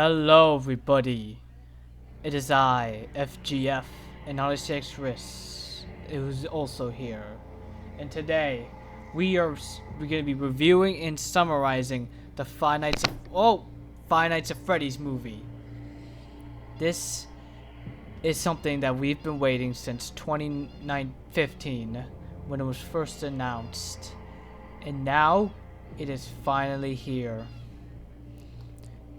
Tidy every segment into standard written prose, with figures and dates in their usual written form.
Hello everybody, it is I, FGF, and RCX Risk, who's also here. And today, we're gonna be reviewing and summarizing the Five Nights of Freddy's movie. This is something that we've been waiting since 2015, when it was first announced. And now, it is finally here.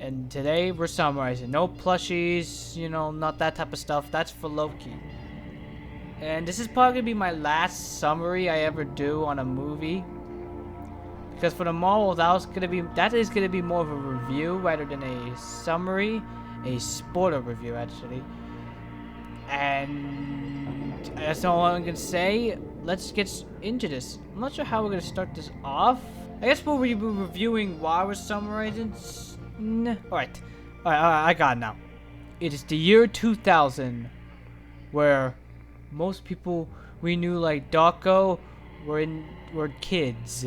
And today we're summarizing. No plushies, you know, not that type of stuff. That's for Loki. And this is probably gonna be my last summary I ever do on a movie. Because for the Marvel, that is gonna be more of a review rather than a summary, a spoiler review actually. And that's all I'm gonna say. Let's get into this. I'm not sure how we're gonna start this off. I guess we'll be reviewing while we're summarizing. Alright, I got it now. It is the year 2000, where most people we knew like Dawko were kids,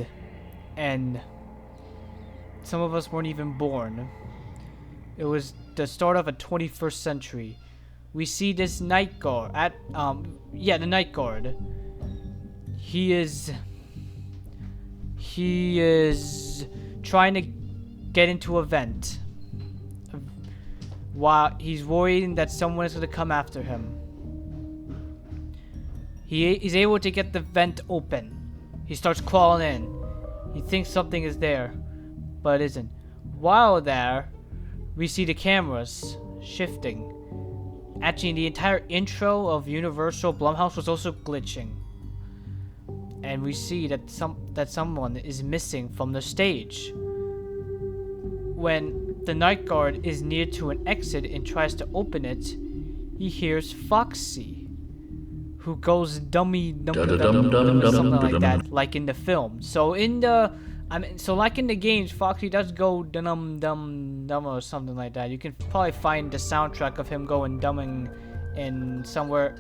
and some of us weren't even born. It was the start of a 21st century. We see this night guard the night guard. He is trying to get into a vent while he's worrying that someone is going to come after him. He's able to get the vent open. He starts crawling in. He thinks something is there, but it isn't. While there, we see the cameras shifting. Actually, the entire intro of Universal Blumhouse was also glitching. And we see that someone is missing from the stage. When the night guard is near to an exit and tries to open it, he hears Foxy, who goes dummy something like that, like in the film. So like in the games, Foxy does go dum or something like that. You can probably find the soundtrack of him going dumbing in somewhere.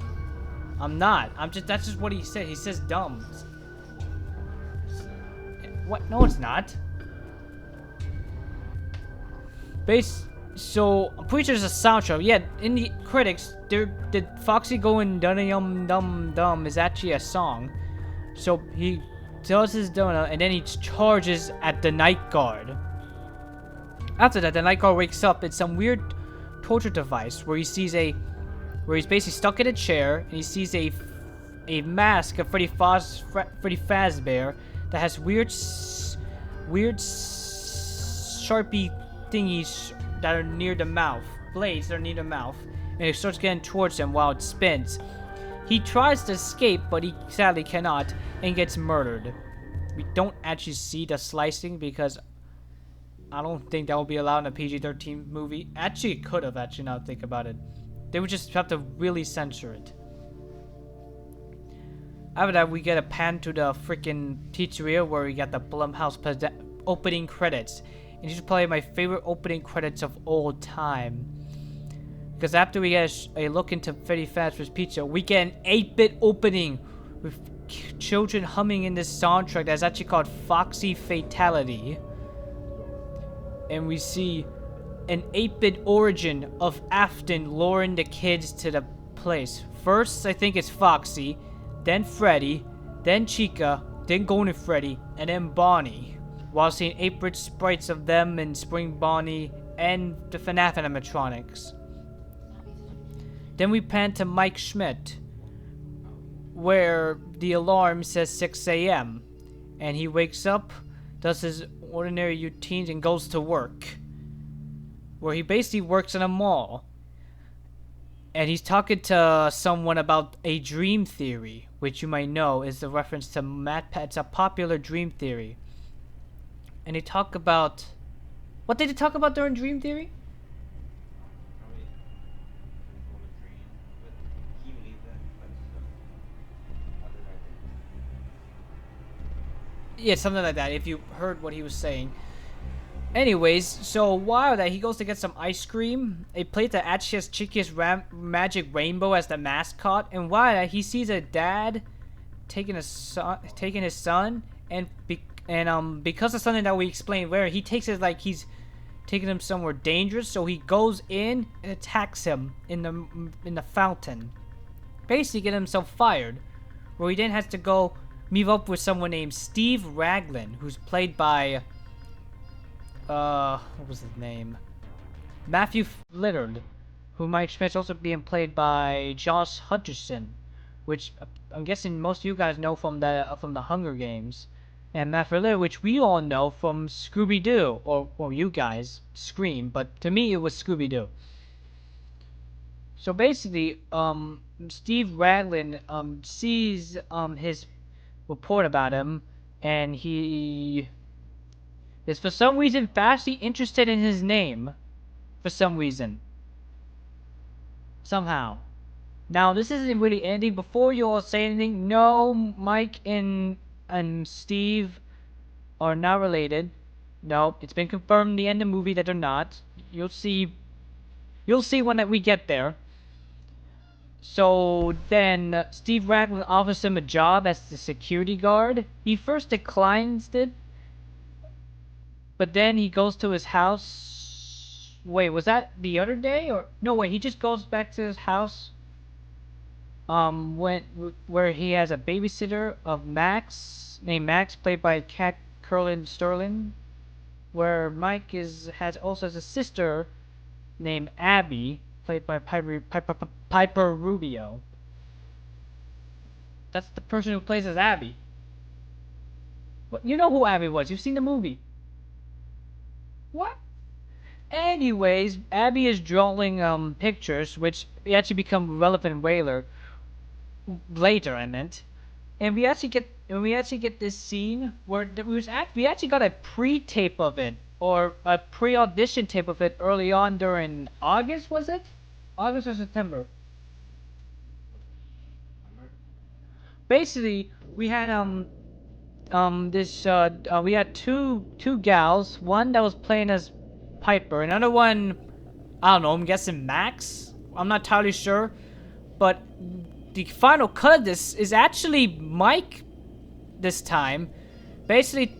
That's just what he said. He says dumb. What? No, it's not. So I'm pretty sure there's a soundtrack. Yeah, in the critics, did Foxy going dum is actually a song. So he does his donut and then he charges at the night guard. After that, the night guard wakes up in some weird torture device where he's basically stuck in a chair and he sees a mask of Freddy Fazbear that has weird sharpie thingies that are near the mouth, blades that are near the mouth, and it starts getting towards him while it spins. He tries to escape, but he sadly cannot, and gets murdered. We don't actually see the slicing because I don't think that will be allowed in a PG-13 movie. Actually, it could have, actually, now that I think about it. They would just have to really censor it. After that, we get a pan to the freaking pizzeria where we got the Blumhouse opening credits. And these are probably my favorite opening credits of all time. Because after we get a look into Freddy Fazbear's Pizza, we get an 8-bit opening with children humming in this soundtrack that's actually called Foxy Fatality. And we see an 8-bit origin of Afton luring the kids to the place. First, I think it's Foxy, then Freddy, then Chica, then Golden Freddy, and then Bonnie. While seeing 8-bit sprites of them and Spring Bonnie and the FNAF animatronics. Then we pan to Mike Schmidt, where the alarm says 6 a.m. and he wakes up, does his ordinary routines, and goes to work. Where he basically works in a mall. And he's talking to someone about a dream theory, which you might know is a reference to MatPat's a popular dream theory. And they talk about... What did they talk about during Dream Theory? Yeah, something like that, if you heard what he was saying. Anyways, so while that, he goes to get some ice cream. A plate that actually has Chiqui's Magic Rainbow as the mascot. And while that, he sees a dad taking his son, and because of something that we explained where he takes it like he's taking him somewhere dangerous, so he goes in and attacks him in the fountain, basically getting himself fired, where he then has to go meet up with someone named Steve Raglan, who's played by what was his name? Matthew Lillard, who Mike Schmidt's also being played by Josh Hutcherson, which I'm guessing most of you guys know from the Hunger Games, and Matthew Lillard, which we all know from Scooby-Doo, or you guys, Scream, but to me it was Scooby-Doo. So basically, Steve Raglan sees his report about him, and he is for some reason vastly interested in his name. For some reason. Somehow. Now, this isn't really ending. Before you all say anything, no, Mike and Steve are not related. No, it's been confirmed in the end of the movie that they're not. You'll see when we get there. So then, Steve Raglan offers him a job as the security guard. He first declines it, but then he goes to his house. Wait, was that the other day, or no? Wait, he just goes back to his house. Where he has a babysitter of Max, named Max, played by Cat Curlin Sterling. Where Mike also has a sister named Abby, played by Piper Rubio. That's the person who plays as Abby. Well, you know who Abby was. You've seen the movie. What? Anyways, Abby is drawing pictures, which actually become relevant later, I meant. And we actually get this scene where we actually got a pre-tape of it, or a pre-audition tape of it early on during August, was it? August or September? Basically, we had we had two gals, one that was playing as Piper, another one, I don't know, I'm guessing Max? I'm not entirely sure, but the final cut of this is actually Mike this time, basically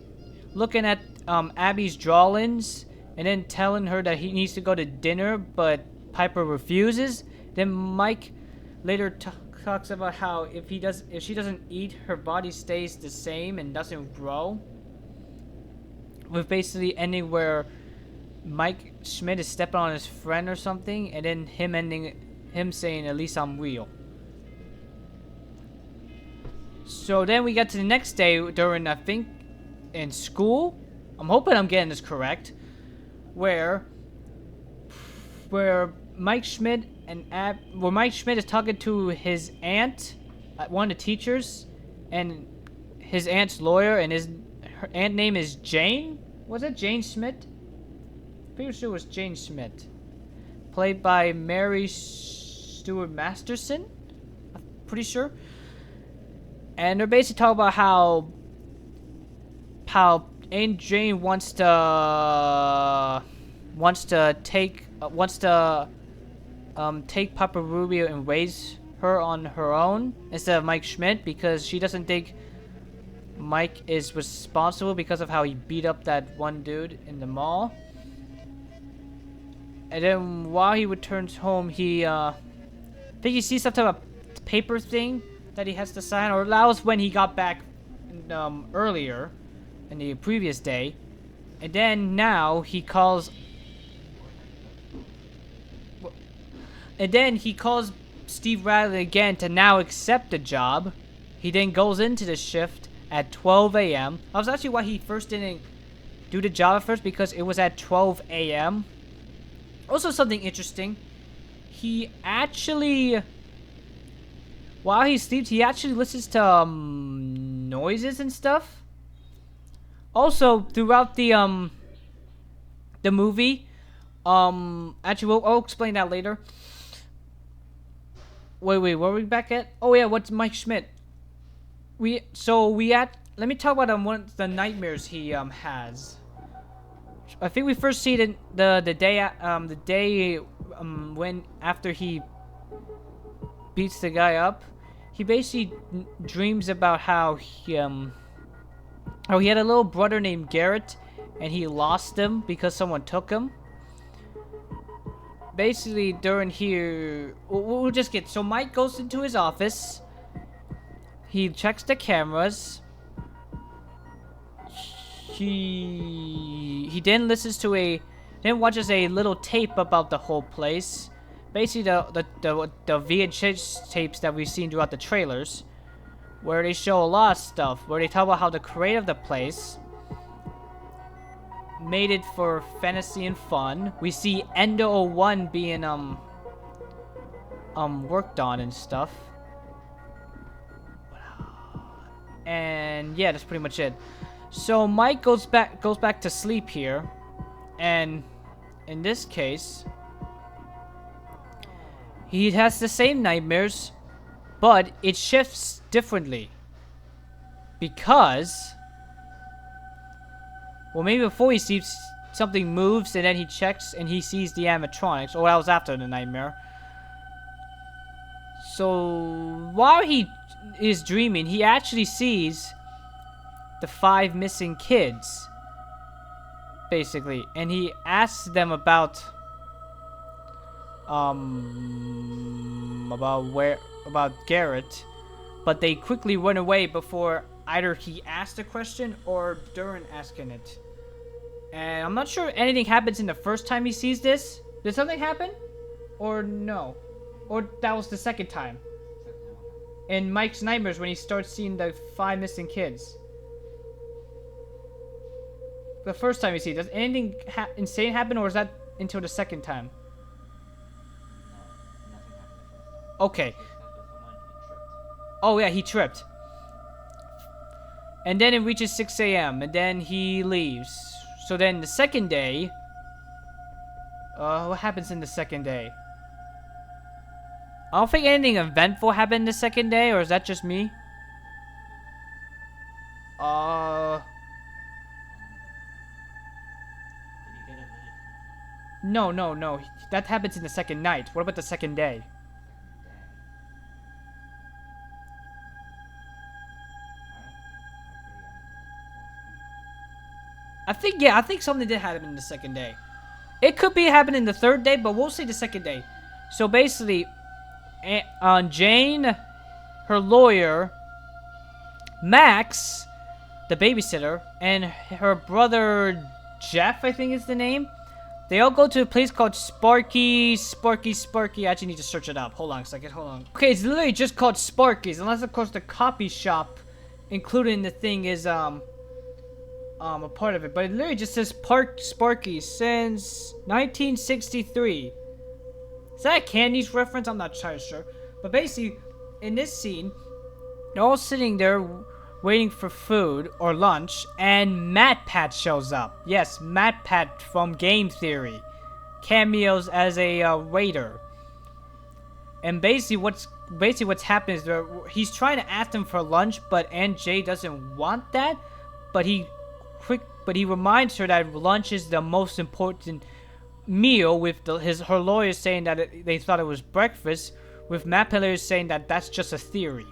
looking at Abby's drawings and then telling her that he needs to go to dinner, but Piper refuses. Then Mike later talks about how if she doesn't eat, her body stays the same and doesn't grow, with basically ending where Mike Schmidt is stepping on his friend or something, and then him saying, "At least I'm real." So then we get to the next day during, I think, in school. I'm hoping I'm getting this correct. Where Mike Schmidt is talking to his aunt, one of the teachers, and his aunt's lawyer, and her aunt name is Jane. Was it Jane Schmidt? Pretty sure it was Jane Schmidt, played by Mary Stuart Masterson. I'm pretty sure. And they're basically talking about how Aunt Jane wants to take Papa Rubio and raise her on her own instead of Mike Schmidt, because she doesn't think Mike is responsible because of how he beat up that one dude in the mall. And then while he returns home, I think he sees some type of paper thing that he has to sign, or that was when he got back earlier in the previous day. And then now he calls Steve Riley again to now accept the job. He then goes into the shift at 12 a.m. That was actually why he first didn't do the job at first, because it was at 12 a.m. Also, something interesting, he actually, while he sleeps, he actually listens to noises and stuff. Also, throughout the movie, actually, I'll explain that later. Wait, where were we back at? Oh yeah, what's Mike Schmidt? Let me talk about one of the nightmares he has. I think we first see it the day when after he beats the guy up, he basically dreams about how he had a little brother named Garrett, and he lost him because someone took him. basically during here, we'll just get, so Mike goes into his office. He checks the cameras. He then then watches a little tape about the whole place. Basically the VHS tapes that we've seen throughout the trailers, where they show a lot of stuff, where they talk about how the creator of the place made it for fantasy and fun. We see Endo 01 being worked on and stuff. And yeah, that's pretty much it. So Mike goes back to sleep here, and in this case, he has the same nightmares, but it shifts differently. Because, well, maybe before he sleeps, something moves, and then he checks, and he sees the animatronics. Or that was after the nightmare. So, while he is dreaming, he actually sees the 5 missing kids, basically. And he asks them about Garrett, but they quickly run away before either he asked the question or during asking it. And I'm not sure if anything happens in the first time he sees this. Did something happen? Or no? Or that was the second time? In Mike's nightmares when he starts seeing the 5 missing kids. The first time you see it, does anything insane happen, or is that until the second time? Okay. Oh yeah, he tripped. And then it reaches 6 a.m. and then he leaves. So then the second day, what happens in the second day? I don't think anything eventful happened the second day, or is that just me? No. That happens in the second night. What about the second day? I think something did happen in the second day. It could be happening the third day, but we'll say the second day. So basically, Jane, her lawyer, Max, the babysitter, and her brother Jeff, I think is the name. They all go to a place called Sparky's. I actually need to search it up. Hold on a second. Hold on. Okay, it's literally just called Sparky's, unless of course the copy shop, including the thing, is a part of it. But it literally just says Sparky's since 1963. Is that a Candy's reference? I'm not entirely sure. But basically, in this scene, they're all sitting there waiting for food or lunch, and MatPat shows up. Yes, MatPat from Game Theory cameos as a waiter. And basically what's happened is he's trying to ask them for lunch, but Aunt Jay doesn't want that. But he reminds her that lunch is the most important meal, with her lawyer saying that they thought it was breakfast, with MatPat saying that that's just a theory.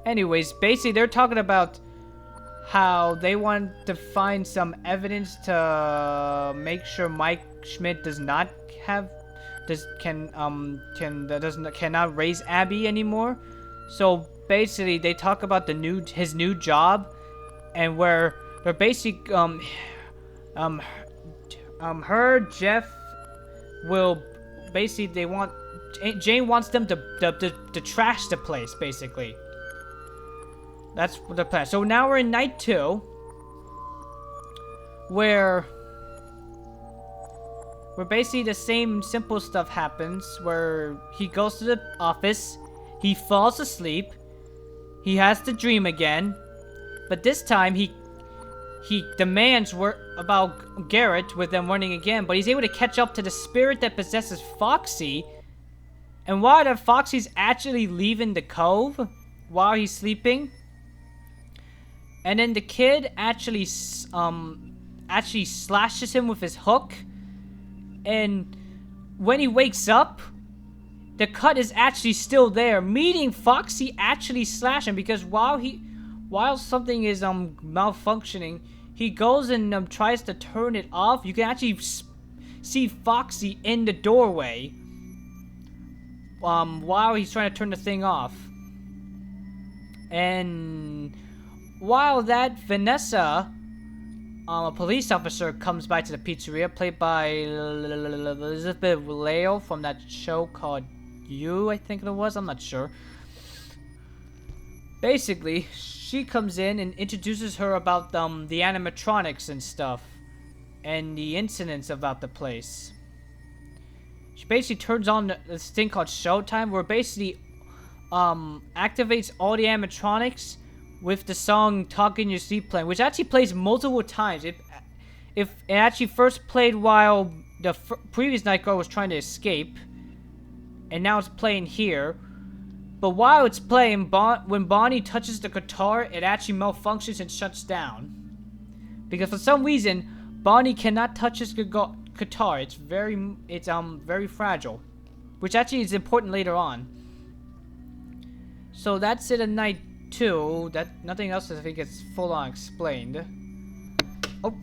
Anyways, basically they're talking about how they want to find some evidence to make sure Mike Schmidt cannot raise Abby anymore. So basically they talk about his new job, and where they're basically Jeff will basically Jane wants them to trash the place, basically. That's the plan. So now we're in night 2, where basically the same simple stuff happens, where he goes to the office, he falls asleep, he has the dream again, but this time he demands about Garrett with them running again, but he's able to catch up to the spirit that possesses Foxy, and while that Foxy's actually leaving the cove while he's sleeping. And then the kid actually slashes him with his hook. And when he wakes up, the cut is actually still there, meaning Foxy actually slashed him, because while something is malfunctioning, he goes and tries to turn it off. You can actually see Foxy in the doorway while he's trying to turn the thing off. And while that, Vanessa, a police officer, comes by to the pizzeria, played by Elizabeth Leo from that show called You, I think it was. I'm not sure. Basically, she comes in and introduces her about the animatronics and stuff, and the incidents about the place. She basically turns on this thing called Showtime, where it basically activates all the animatronics with the song Talk in Your Sleep playing, which actually plays multiple times. It actually first played while the previous night guard was trying to escape, and now it's playing here. But while it's playing, when Bonnie touches the guitar, it actually malfunctions and shuts down. Because for some reason, Bonnie cannot touch his guitar. It's very fragile, which actually is important later on. So that's it in night 2. That nothing else I think is full on explained. Oh.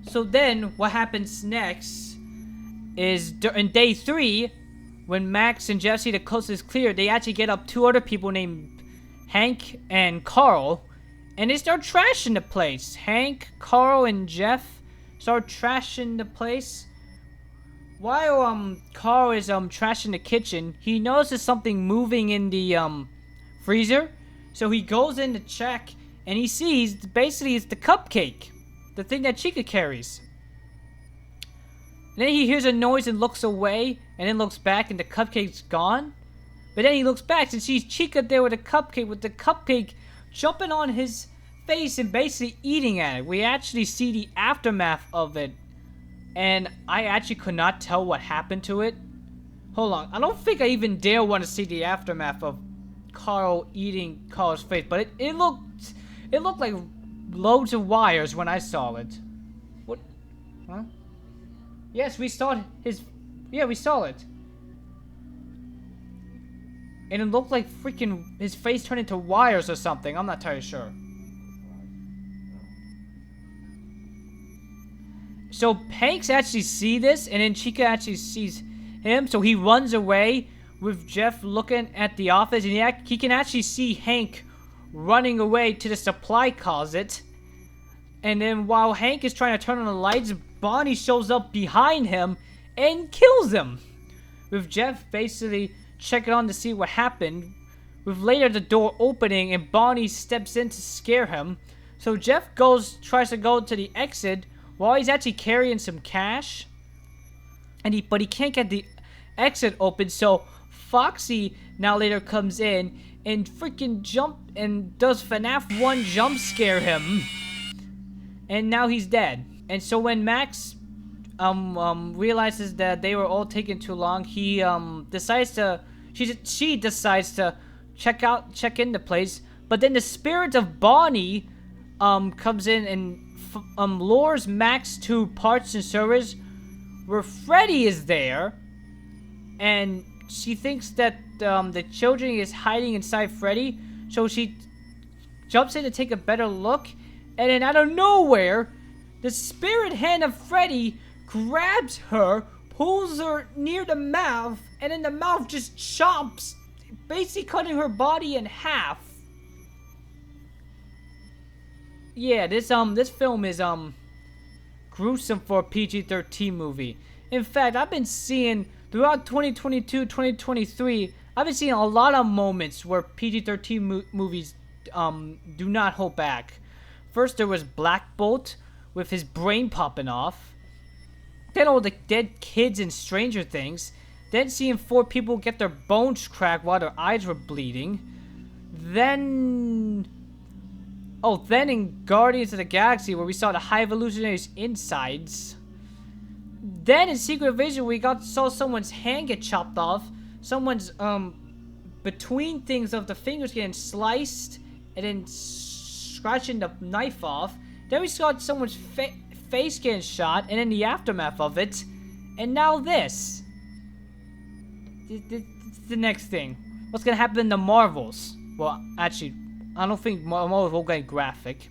So then what happens next is in day 3, when Max and Jesse, the coast is clear, they actually get up 2 other people named Hank and Carl, and they start trashing the place. Hank, Carl, and Jeff start trashing the place. While Carl is trashing the kitchen, he notices something moving in the freezer. So he goes in to check, and he sees basically it's the cupcake, the thing that Chica carries. And then he hears a noise and looks away, and then looks back, and the cupcake's gone. But then he looks back and sees Chica there with the cupcake jumping on his face and basically eating at it. We actually see the aftermath of it, and I actually could not tell what happened to it. Hold on, I don't think I even dare want to see the aftermath of Carl eating Carl's face, but it looked like loads of wires when I saw it. What? Huh? Yes, we saw his... Yeah, we saw it. And it looked like freaking... his face turned into wires or something. I'm not entirely sure. So Hanks actually see this, and then Chica actually sees him. So he runs away with Jeff looking at the office. And he can actually see Hank running away to the supply closet. And then while Hank is trying to turn on the lights, Bonnie shows up behind him and kills him. With Jeff basically checking on to see what happened. With later the door opening and Bonnie steps in to scare him. So Jeff tries to go to the exit while he's actually carrying some cash. But he can't get the exit open, so Foxy now later comes in and freaking does FNAF 1 jump scare him. And now he's dead. And so when Max realizes that they were all taking too long, he decides to check in the place. But then the spirit of Bonnie comes in and lures Max to parts and service where Freddy is there, and she thinks that the children is hiding inside Freddy, so she jumps in to take a better look. And then out of nowhere, the spirit hand of Freddy grabs her, pulls her near the mouth, and then the mouth just chomps, basically cutting her body in half. Yeah, this film is gruesome for a PG-13 movie. In fact, I've been seeing throughout 2022, 2023, I've been seeing a lot of moments where PG-13 movies do not hold back. First, there was Black Bolt with his brain popping off. Then all the dead kids in Stranger Things. Then seeing 4 people get their bones cracked while their eyes were bleeding. Then in Guardians of the Galaxy, where we saw the High Evolutionary's insides. Then in Secret Invasion, we saw someone's hand get chopped off. Someone's between things of the fingers getting sliced and then scratching the knife off. Then we saw someone's face getting shot, and then the aftermath of it. And now this. The next thing. What's gonna happen in the Marvels? Well, actually, I don't think Marvels will get graphic.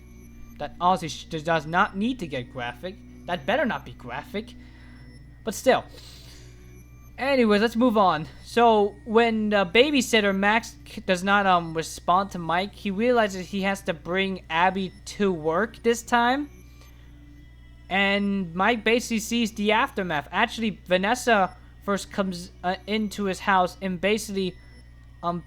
That honestly does not need to get graphic. That better not be graphic. But still. Anyways, let's move on. So, when the babysitter, Max, does not respond to Mike, he realizes he has to bring Abby to work this time. And Mike basically sees the aftermath. Actually, Vanessa first comes into his house and basically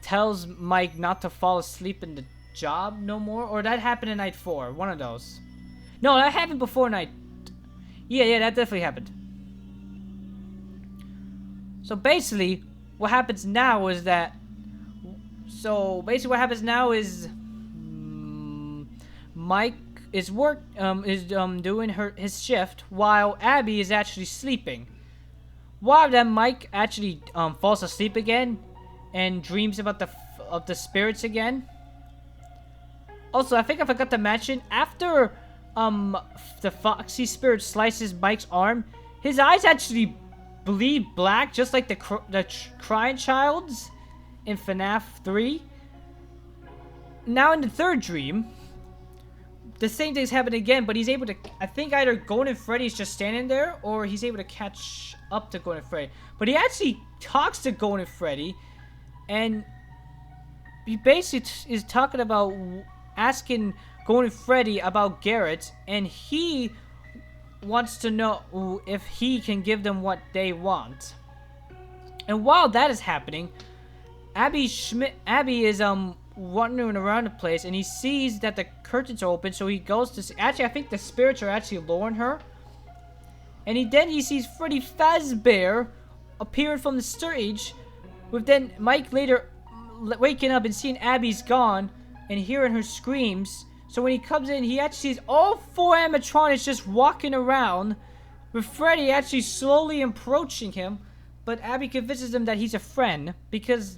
tells Mike not to fall asleep in the job no more. Or that happened in night 4. One of those. No, that happened before night... Yeah, that definitely happened. So basically, what happens now is that... Mike is doing his shift while Abby is actually sleeping. While then Mike actually falls asleep again and dreams about the spirits again. Also, I think I forgot to mention, after the foxy spirit slices Mike's arm, his eyes actually bleed black, just like the crying child's in FNAF 3. Now in the third dream, the same thing's happening again, but he's able to, I think either Golden Freddy's just standing there, or he's able to catch up to Golden Freddy. But he actually talks to Golden Freddy, and he basically is talking about asking Golden Freddy about Garrett, and he wants to know if he can give them what they want. And while that is happening, Abby is wandering around the place, and he sees that the curtains are open, so he goes to see. Actually, I think the spirits are actually luring her. And he sees Freddy Fazbear appearing from the stage, with then Mike later waking up and seeing Abby's gone and hearing her screams. So when he comes in, he actually sees all 4 animatronics just walking around, with Freddy actually slowly approaching him. But Abby convinces him that he's a friend, because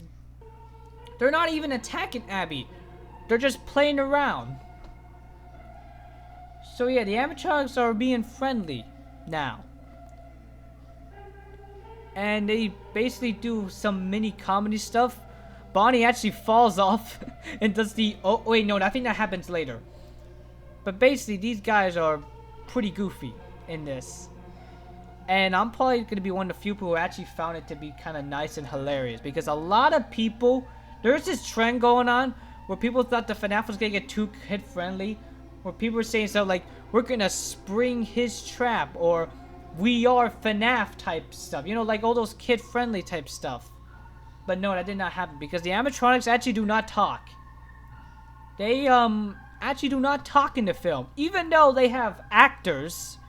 they're not even attacking Abby. They're just playing around. So yeah, the animatronics are being friendly now. And they basically do some mini comedy stuff. Bonnie actually falls off and does the... Oh, wait, no, I think that happens later. But basically, these guys are pretty goofy in this. And I'm probably going to be one of the few people who actually found it to be kind of nice and hilarious. Because a lot of people... There's this trend going on where people thought the FNAF was going to get too kid-friendly. Where people were saying stuff like, we're going to spring his trap. Or, we are FNAF type stuff. You know, like all those kid-friendly type stuff. But no, that did not happen, because the animatronics actually do not talk. They actually do not talk in the film, even though they have actors.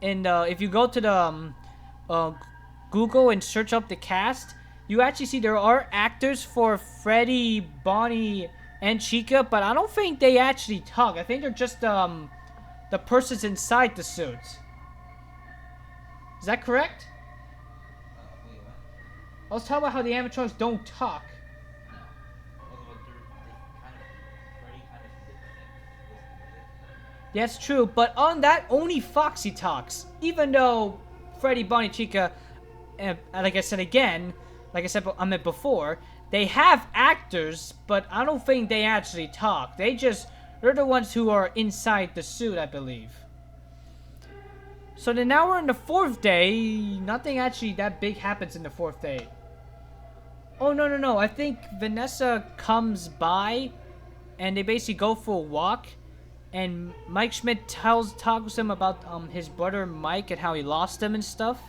And if you go to the Google and search up the cast, you actually see there are actors for Freddy, Bonnie, and Chica, but I don't think they actually talk. I think they're just the persons inside the suit. Is that correct? I was talking about how the animatronics don't talk. That's true, but on that, only Foxy talks. Even though Freddy, Bonnie, Chica, and like I said before, they have actors, but I don't think they actually talk. They're the ones who are inside the suit, I believe. So then now we're in the 4th day. Nothing actually that big happens in the 4th day. Oh, no. I think Vanessa comes by, and they basically go for a walk. And Mike Schmidt talks to him about his brother Mike and how he lost him and stuff.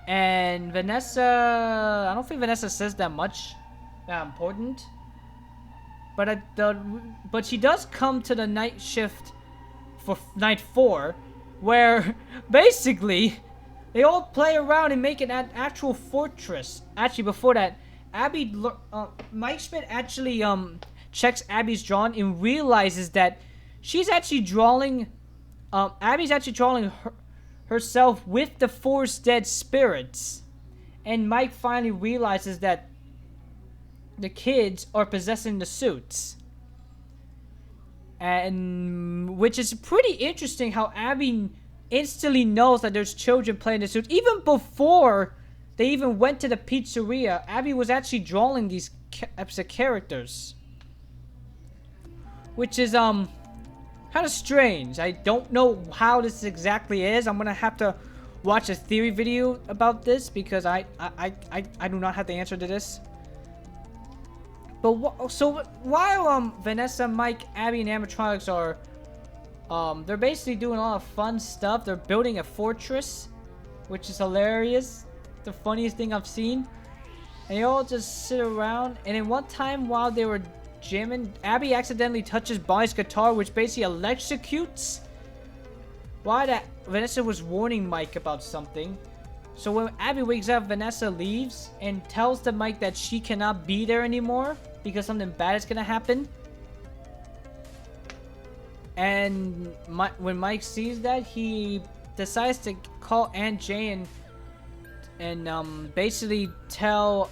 And Vanessa... I don't think Vanessa says that much that important. But she does come to the night shift for night 4, where basically... They all play around and make an actual fortress. Actually, before that, Mike Schmidt actually checks Abby's drawing and realizes that she's actually drawing. Abby's actually drawing herself with the 4 dead spirits, and Mike finally realizes that the kids are possessing the suits, and which is pretty interesting. How Abby instantly knows that there's children playing the suit. Even before they even went to the pizzeria, Abby was actually drawing these types of characters. which is kind of strange. I don't know how this exactly is. I'm gonna have to watch a theory video about this because I do not have the answer to this. But so while Vanessa, Mike, Abby, and animatronics are they're basically doing a lot of fun stuff. They're building a fortress, which is hilarious. The funniest thing I've seen. And they all just sit around. And then one time while they were jamming, Abby accidentally touches Bonnie's guitar, which basically electrocutes. Why that? Vanessa was warning Mike about something. So when Abby wakes up, Vanessa leaves and tells the Mike that she cannot be there anymore because something bad is gonna happen. And when Mike sees that, he decides to call Aunt Jay and basically tell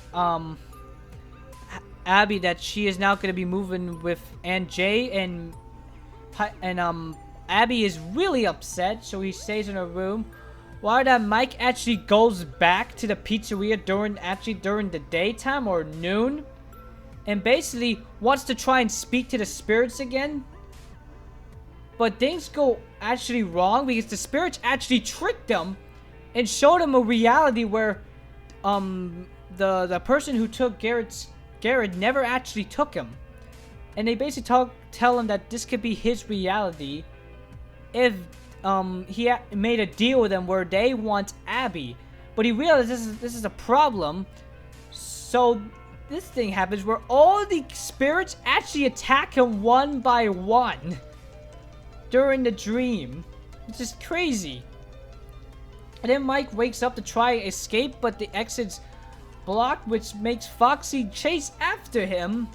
Abby that she is now going to be moving with Aunt Jay, and Abby is really upset, so he stays in her room. While that Mike actually goes back to the pizzeria during the daytime or noon, and basically wants to try and speak to the spirits again. But things go actually wrong because the spirits actually tricked them and showed him a reality where the person who took Garrett never actually took him. And they basically tell him that this could be his reality if he made a deal with them where they want Abby. But he realizes this is a problem. So this thing happens where all the spirits actually attack him one by one during the dream, which is crazy. And then Mike wakes up to try and escape, but the exit's blocked, which makes Foxy chase after him.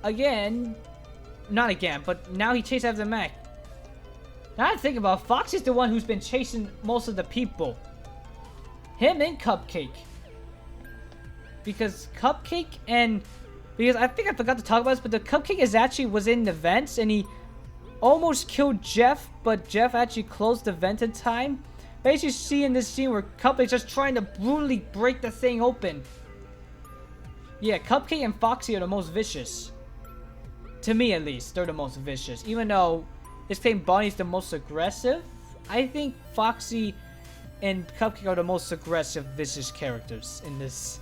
Not again, but now he chases after Mac. Now I think about it, Foxy's the one who's been chasing most of the people. Him and Cupcake. Because I think I forgot to talk about this, but the Cupcake was in the vents, and he almost killed Jeff, but Jeff actually closed the vent in time. Basically, see in this scene where Cupcake's just trying to brutally break the thing open. Yeah, Cupcake and Foxy are the most vicious. To me, at least, they're the most vicious. Even though this claim Bonnie's the most aggressive, I think Foxy and Cupcake are the most aggressive, vicious characters in this.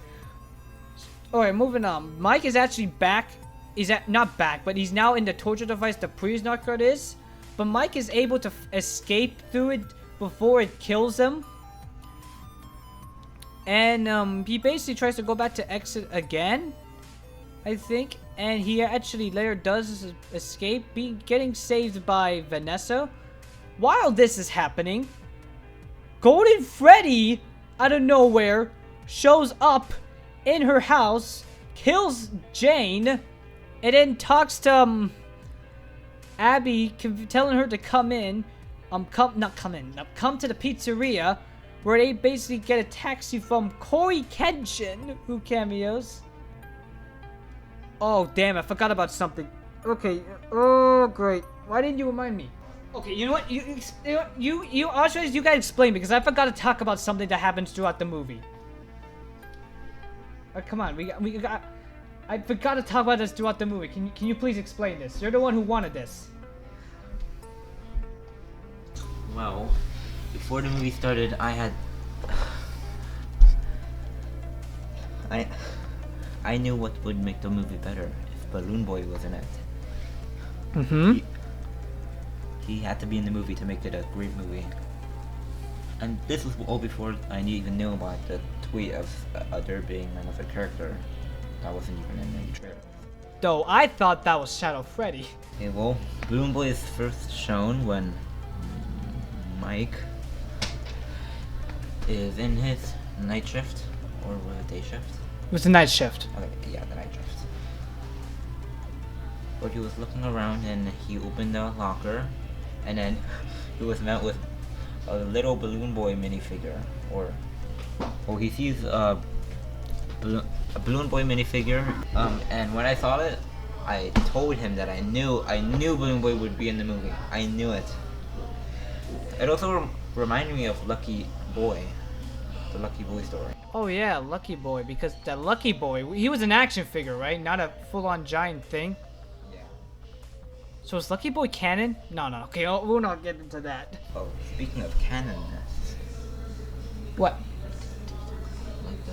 Alright, moving on. Mike is actually back. Not back, but he's now in the torture device the previous knock guard is. But Mike is able to escape through it before it kills him. And he basically tries to go back to exit again, I think. And he actually later does escape, getting saved by Vanessa. While this is happening, Golden Freddy, out of nowhere, shows up in her house, kills Jane, and then talks to Abby, telling her to come in. Come to the pizzeria, where they basically get a taxi from Corey Kenshin, who cameos. Oh damn! I forgot about something. Okay. Oh great. Why didn't you remind me? Okay, you know what? You gotta explain because I forgot to talk about something that happens throughout the movie. Come on, we got. I forgot to talk about this throughout the movie. Can you please explain this? You're the one who wanted this. Well, before the movie started, I knew what would make the movie better if Balloon Boy was in it. Mm-hmm. He had to be in the movie to make it a great movie. And this was all before I even knew about the tweet of there being another character that wasn't even in any trailer. Though I thought that was Shadow Freddy. Okay, well, Balloon Boy is first shown when Mike is in his night shift, or was it day shift? It was the night shift. Okay, yeah, the night shift. But he was looking around and he opened the locker, and then he was met with a little Balloon Boy minifigure, he sees a Balloon Boy minifigure, and when I saw it, I told him that I knew Balloon Boy would be in the movie. I knew it. It also reminded me of Lucky Boy, the Lucky Boy story. Oh yeah, Lucky Boy, because that Lucky Boy, he was an action figure, right? Not a full-on giant thing. Yeah. So is Lucky Boy canon? No. Okay, we'll not get into that. Oh, speaking of canonness. What? Like the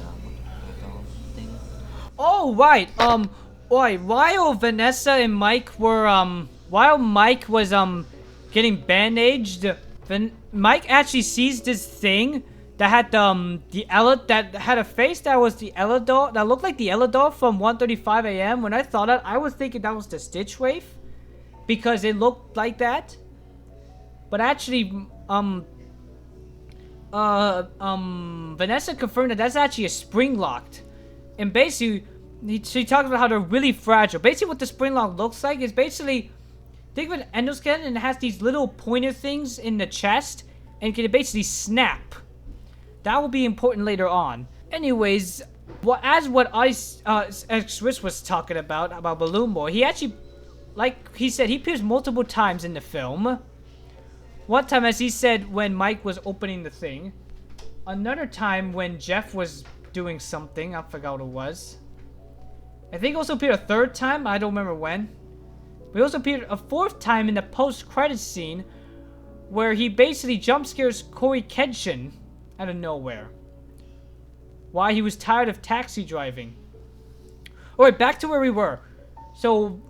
thing. Oh right. While Vanessa and Mike were while Mike was getting bandaged, Mike actually sees this thing that had that had a face that was the Elador, that looked like the Elador from 1:35 a.m. When I saw that, I was thinking that was the Stitch Wave because it looked like that. But actually, Vanessa confirmed that that's actually a spring locked, and basically, she talks about how they're really fragile. Basically, what the spring lock looks like is basically, think of an endoskeleton and it has these little pointer things in the chest, and can basically snap. That will be important later on. Anyways, what Chris was talking about Balloon Boy, he actually, like he said, he appears multiple times in the film. One time, as he said, when Mike was opening the thing. Another time when Jeff was doing something. I forgot what it was. I think he also appeared a third time. I don't remember when. But he also appeared a fourth time in the post-credits scene where he basically jump scares Corey Kenshin out of nowhere. Why he was tired of taxi driving. Alright, back to where we were. So,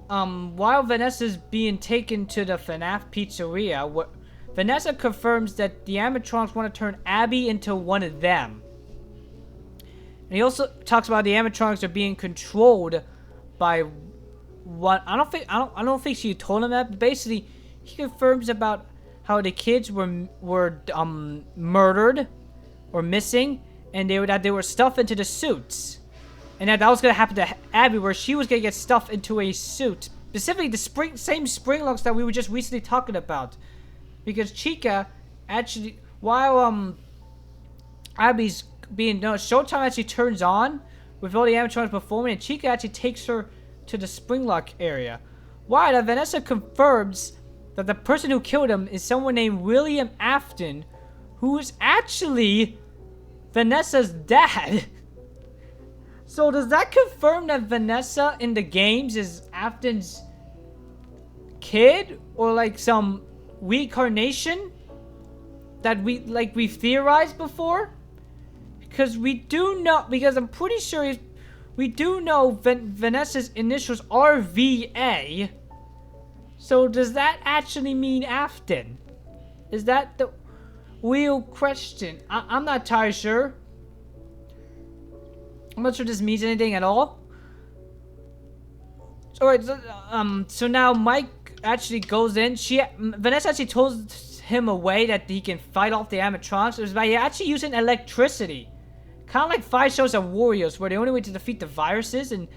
while Vanessa's being taken to the FNAF pizzeria, Vanessa confirms that the animatronics want to turn Abby into one of them. And he also talks about the animatronics are being controlled by what I don't think she told him that, but basically he confirms about how the kids were murdered or missing, and that they were stuffed into the suits. And that was gonna happen to Abby, where she was gonna get stuffed into a suit. Specifically the same spring locks that we were just recently talking about. Because Chica actually, while Abby's being Showtime actually turns on with all the animatronics performing, and Chica actually takes her to the Springlock area. While Vanessa confirms that the person who killed him is someone named William Afton, who is actually Vanessa's dad. So does that confirm that Vanessa in the games is Afton's kid, or like some reincarnation that we've theorized before? Because we do know, because I'm pretty sure we do know Vanessa's initials are VA. So does that actually mean Afton? Is that the real question? I'm not entirely sure. I'm not sure this means anything at all. Alright, so now Mike actually goes in. Vanessa actually told him a way that he can fight off the animatronics. It was by actually using electricity. Kind of like 5 shows of Warriors, where the only way to defeat the viruses and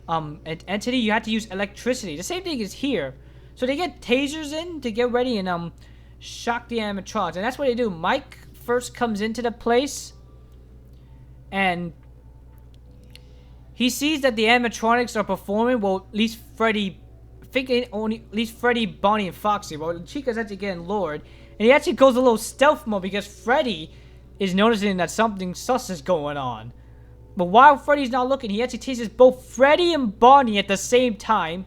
an entity, you had to use electricity. The same thing is here. So they get tasers in to get ready and shock the animatronics. And that's what they do. Mike first comes into the place, and he sees that the animatronics are performing. Well, at least Freddy, at least Freddy, Bonnie, and Foxy. Well, Chica's actually getting lured, and he actually goes a little stealth mode because Freddy is noticing that something sus is going on. But while Freddy's not looking, he actually chases both Freddy and Bonnie at the same time.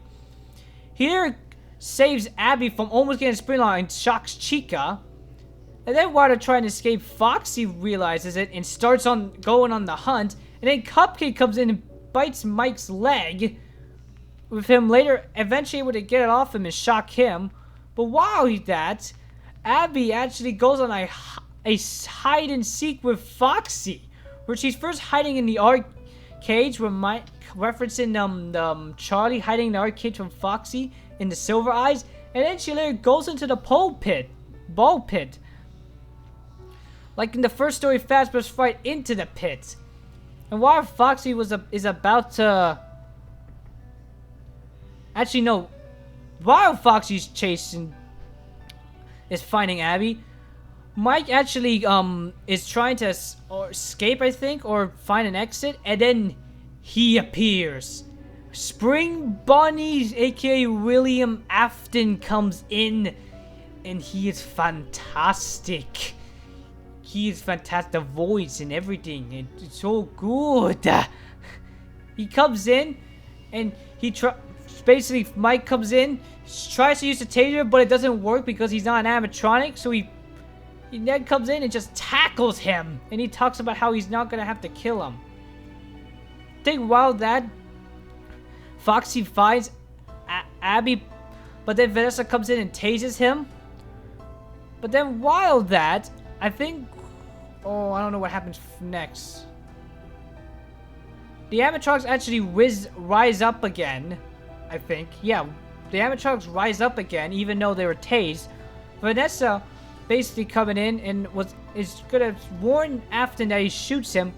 Here saves Abby from almost getting springlocked and shocks Chica. And then while they're trying to escape, Foxy realizes it and starts going on the hunt. And then Cupcake comes in and bites Mike's leg, with him later eventually able to get it off him and shock him. But while he's that, Abby actually goes on a hide and seek with Foxy, where she's first hiding in the arcades, where Mike referencing Charlie hiding in the arcade from Foxy in the Silver Eyes, and then she later goes into the ball pit, like in the first story, Fast bursts right into the pit. And while Foxy is about to, actually no, while Foxy's is finding Abby, Mike actually is trying to escape, I think, or find an exit, and then he appears. Spring Bunny, aka William Afton, comes in, and he is fantastic. He is fantastic, the voice and everything, it's so good. He comes in, and basically Mike comes in, tries to use the taser, but it doesn't work because he's not an animatronic. So he then comes in and just tackles him, and he talks about how he's not gonna have to kill him. I think while that, Foxy finds Abby, but then Vanessa comes in and tases him. But then while that, I think, oh, I don't know what happens next. The animatronics actually rise up again, I think. Yeah, the animatronics rise up again, even though they were tased. Vanessa basically coming in and is gonna warn Afton that he shoots him,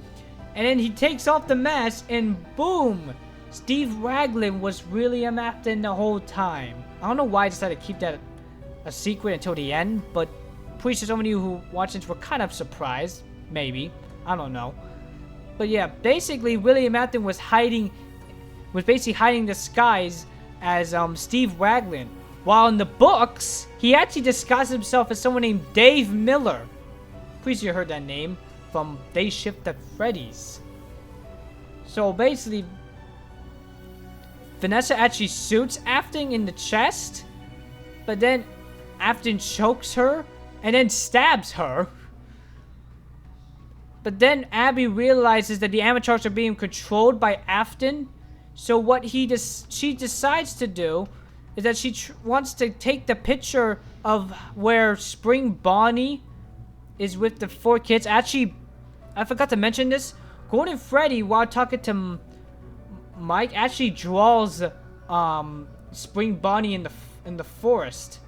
and then he takes off the mask, and boom! Steve Raglan was William Afton the whole time. I don't know why I decided to keep that a secret until the end, but pretty sure some of you who watched this were kind of surprised. Maybe. I don't know. But yeah, basically William Afton was basically hiding disguise as Steve Raglan. While in the books, he actually disguised himself as someone named Dave Miller. Pretty sure you heard that name from Day Shift at Freddy's. So basically, Vanessa actually shoots Afton in the chest, but then Afton chokes her and then stabs her. But then Abby realizes that the animatronics are being controlled by Afton. So what she decides to do is that she wants to take the picture of where Spring Bonnie is with the 4 kids. Actually, I forgot to mention this. Golden Freddy, while talking to Mike, actually draws Spring Bonnie in the forest.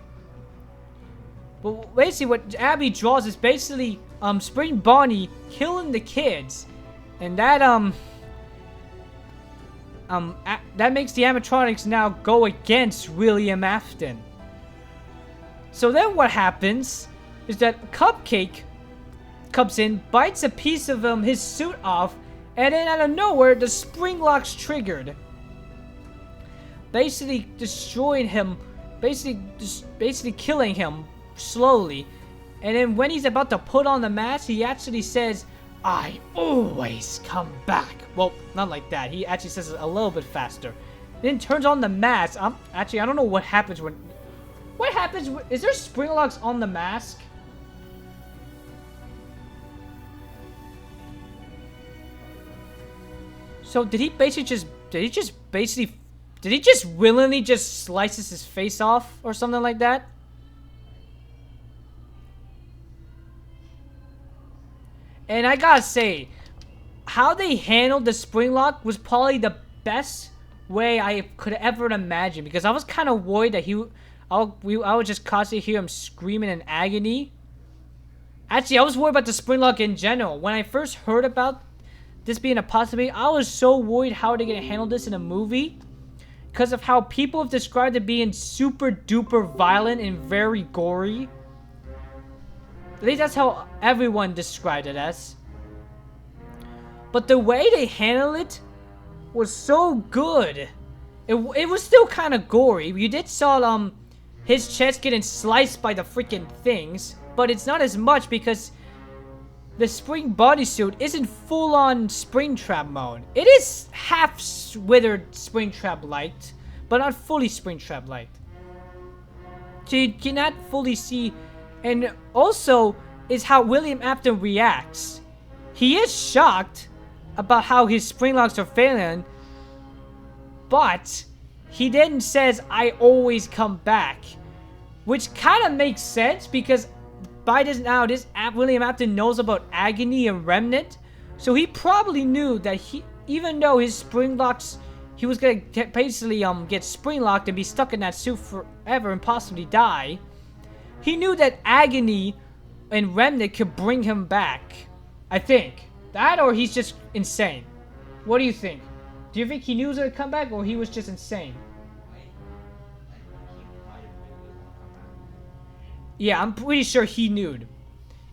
But basically, what Abby draws is basically Spring Bonnie killing the kids, and that that makes the animatronics now go against William Afton. So then what happens is that Cupcake comes in, bites a piece of his suit off, and then out of nowhere, the spring lock's triggered, basically destroying him, basically killing him slowly. And then when he's about to put on the mask, he actually says, "I always come back." Well, not like that. He actually says it a little bit faster. Then turns on the mask. Actually, I don't know what happens when... What happens? Is there spring locks on the mask? So did he just willingly just slices his face off or something like that? And I gotta say, how they handled the spring lock was probably the best way I could ever imagine, because I was kind of worried that I would just constantly hear him screaming in agony. Actually, I was worried about the spring lock in general. When I first heard about this being a possibility, I was so worried how they're gonna handle this in a movie, because of how people have described it being super duper violent and very gory. At least that's how everyone described it as. But the way they handled it was so good. It was still kind of gory. You did saw his chest getting sliced by the freaking things, but it's not as much because the spring bodysuit isn't full-on Springtrap mode. It is half withered Springtrap light, but not fully Springtrap light. So you cannot fully see. And also is how William Afton reacts. He is shocked about how his spring locks are failing, but he then says, "I always come back," which kind of makes sense because by this now, William Afton knows about Agony and Remnant, so he probably knew that even though his spring locks, he was gonna basically get spring locked and be stuck in that suit forever and possibly die. He knew that Agony and Remnant could bring him back. I think. That, or he's just insane. What do you think? Do you think he knew he was going to come back, or he was just insane? Yeah, I'm pretty sure he knew.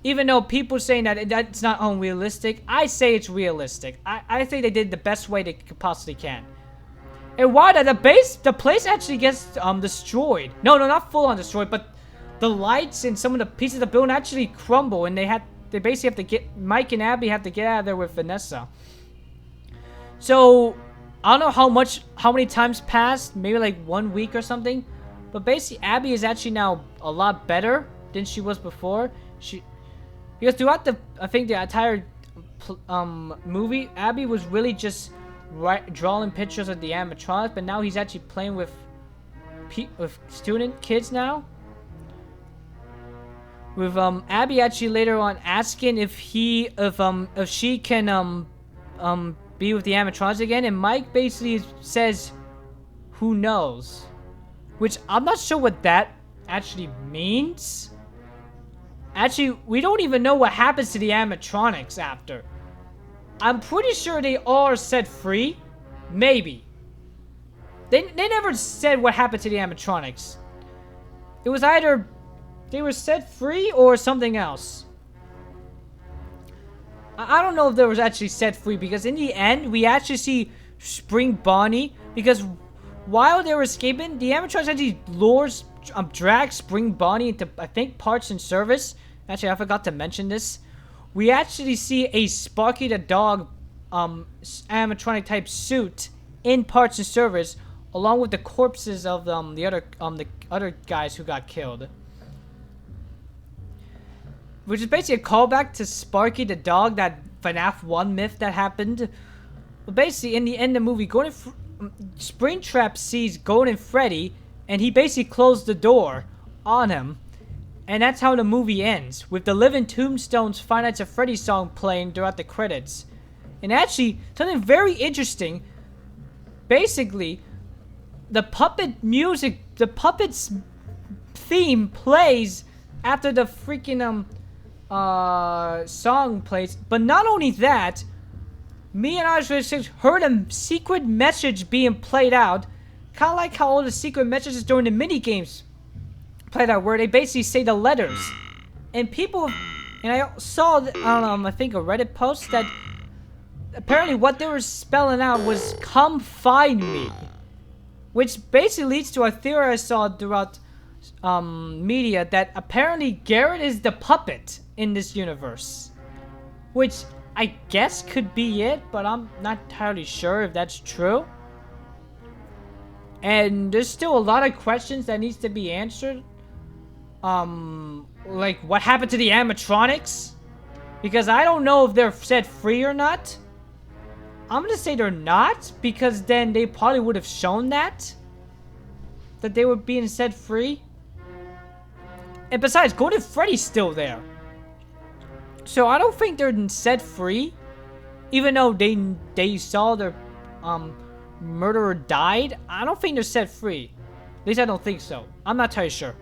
Even though people saying that that's not unrealistic, I say it's realistic. I think they did the best way they possibly can. And why the place actually gets destroyed. No, not full on destroyed, but the lights and some of the pieces of the building actually crumble, and they basically have to get Mike and Abby have to get out of there with Vanessa. So I don't know how many times passed, maybe like 1 week or something, But basically, Abby is actually now a lot better than she was before. Because throughout I think the entire movie, Abby was really just drawing pictures of the animatronics, but now he's actually playing with kids now. With Abby actually later on asking if she can be with the animatronics again, and Mike basically says, "Who knows?" Which I'm not sure what that actually means. Actually, we don't even know what happens to the animatronics after. I'm pretty sure they are set free. Maybe. They never said what happened to the animatronics. It was either they were set free or something else. I don't know if they was actually set free, because in the end, we actually see Spring Bonnie, because while they were escaping, the animatronics actually drags Spring Bonnie into, I think, parts and service. Actually, I forgot to mention this. We actually see a Sparky the dog animatronic type suit in parts and service, along with the corpses of the other guys who got killed. Which is basically a callback to Sparky the dog, that FNAF 1 myth that happened. But basically, in the end of the movie, Springtrap sees Golden Freddy, and he basically closed the door on him. And that's how the movie ends, with the Living Tombstones Five Nights at Freddy's song playing throughout the credits. And actually, something very interesting, basically, the puppet's theme plays after the freaking song plays. But not only that, me and I heard a secret message being played out, kind of like how all the secret messages during the mini games played out, where they basically say the letters. And people, and I saw I think a Reddit post that apparently what they were spelling out was "come find me," which basically leads to a theory I saw throughout media that apparently Garrett is the puppet in this universe, which I guess could be it, but I'm not entirely sure if that's true. And there's still a lot of questions that needs to be answered. Like what happened to the animatronics? Because I don't know if they're set free or not. I'm gonna say they're not, because then they probably would have shown that they were being set free. And besides, Golden Freddy's still there. So I don't think they're set free, even though they saw their murderer died. I don't think they're set free. At least I don't think so. I'm not entirely sure.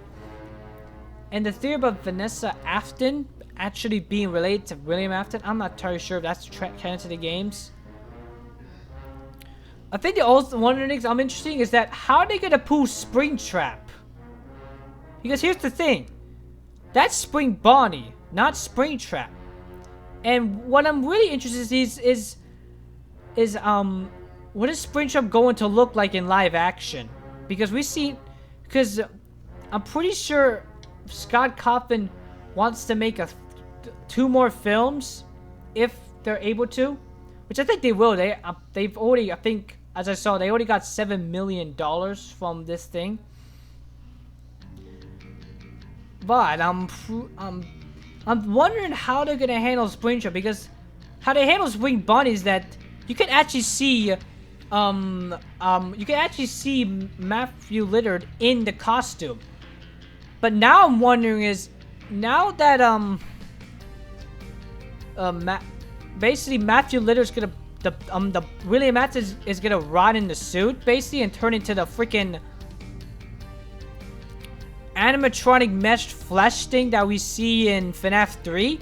And the theory about Vanessa Afton actually being related to William Afton, I'm not entirely sure if that's canon to the games. I think one of the things I'm interested in is that how are they gonna pull Springtrap? Because here's the thing, that's Spring Bonnie, not Springtrap. And what I'm really interested in is what is Springtrap going to look like in live action? Because I'm pretty sure Scott Cawthon wants to make 2 more films if they're able to, which I think they will. They've already, I think, as I saw, they already got $7 million from this thing. But I'm wondering how they're gonna handle Springtrap, because how they handle Spring Bonnie is that you can actually see Matthew Lillard in the costume. But now I'm wondering is, now that basically Matthew Lillard's gonna the William Afton is gonna rot in the suit basically and turn into the freaking animatronic meshed flesh thing that we see in FNAF 3.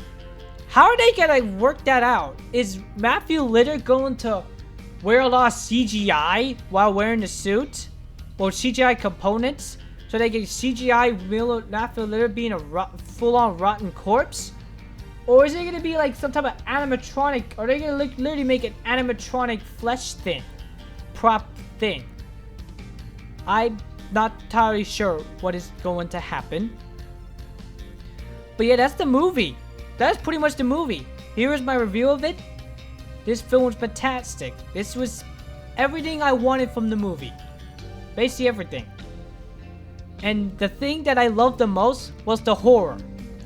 How are they gonna work that out? Is Matthew Lillard going to wear a lot of CGI while wearing the suit? Or CGI components? So they get CGI Matthew Lillard being a full-on rotten corpse? Or is it going to be like some type of animatronic? Are they going to literally make an animatronic flesh thing? Prop thing? I'm not entirely sure what is going to happen. But yeah, that's the movie. That's pretty much the movie. Here is my review of it. This film was fantastic. This was everything I wanted from the movie. Basically everything. And the thing that I loved the most was the horror.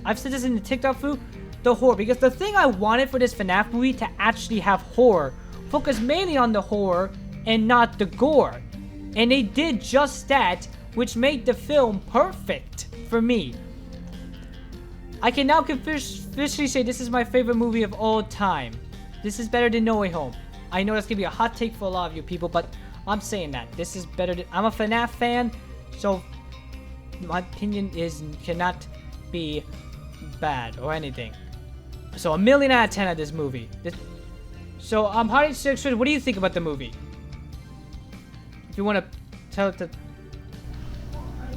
I've said this in the TikTok food, the horror. Because the thing I wanted for this FNAF movie to actually have horror, focus mainly on the horror and not the gore. And they did just that, which made the film perfect for me. I can now officially say this is my favorite movie of all time. This is better than No Way Home. I know that's gonna be a hot take for a lot of you people, but I'm saying that this is better than. I'm a FNAF fan, so my opinion cannot be bad or anything. So 1,000,000 out of 10 of this movie. So Hardy 6, what do you think about the movie? If you want to tell it to. I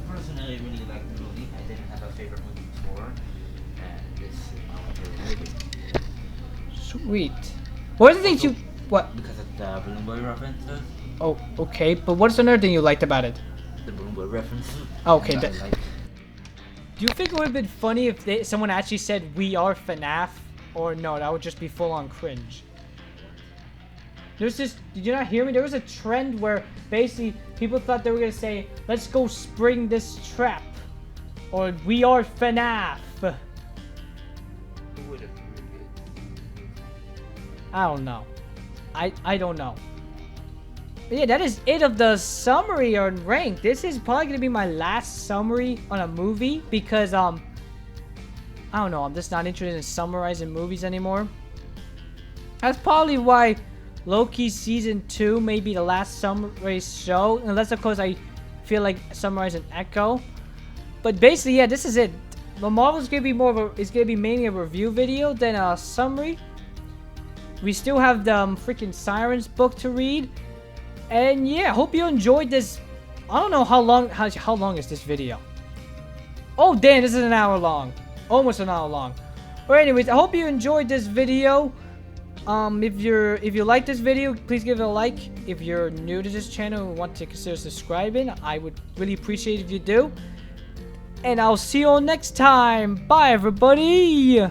personally really like the movie. I didn't have a favorite movie before, and this is my favorite movie. Sweet. What are the things you? What? Because of the Balloon Boy references. Oh, okay. But what's another thing you liked about it? The Balloon Boy references. Okay. That I like. Do you think it would have been funny if someone actually said "We are FNAF"? Or no, that would just be full-on cringe. There's this. Did you not hear me? There was a trend where basically people thought they were gonna say, "Let's go spring this trap," or "We are FNAF." Who would have it? I don't know. I don't know. But yeah, that is it of the summary on rank. This is probably gonna be my last summary on a movie because I don't know. I'm just not interested in summarizing movies anymore. That's probably why Loki Season 2 may be the last summary show. Unless, of course, I feel like summarizing Echo. But basically, yeah, this is it. The Marvel's going to be more of a... It's going to be mainly a review video than a summary. We still have the freaking Sirens book to read. And yeah, hope you enjoyed this. I don't know how long... How long is this video? Oh, damn, this is an hour long. Almost an hour long. But anyways, I hope you enjoyed this video. If you like this video, please give it a like. If you're new to this channel and want to consider subscribing, I would really appreciate if you do. And I'll see you all next time. Bye, everybody.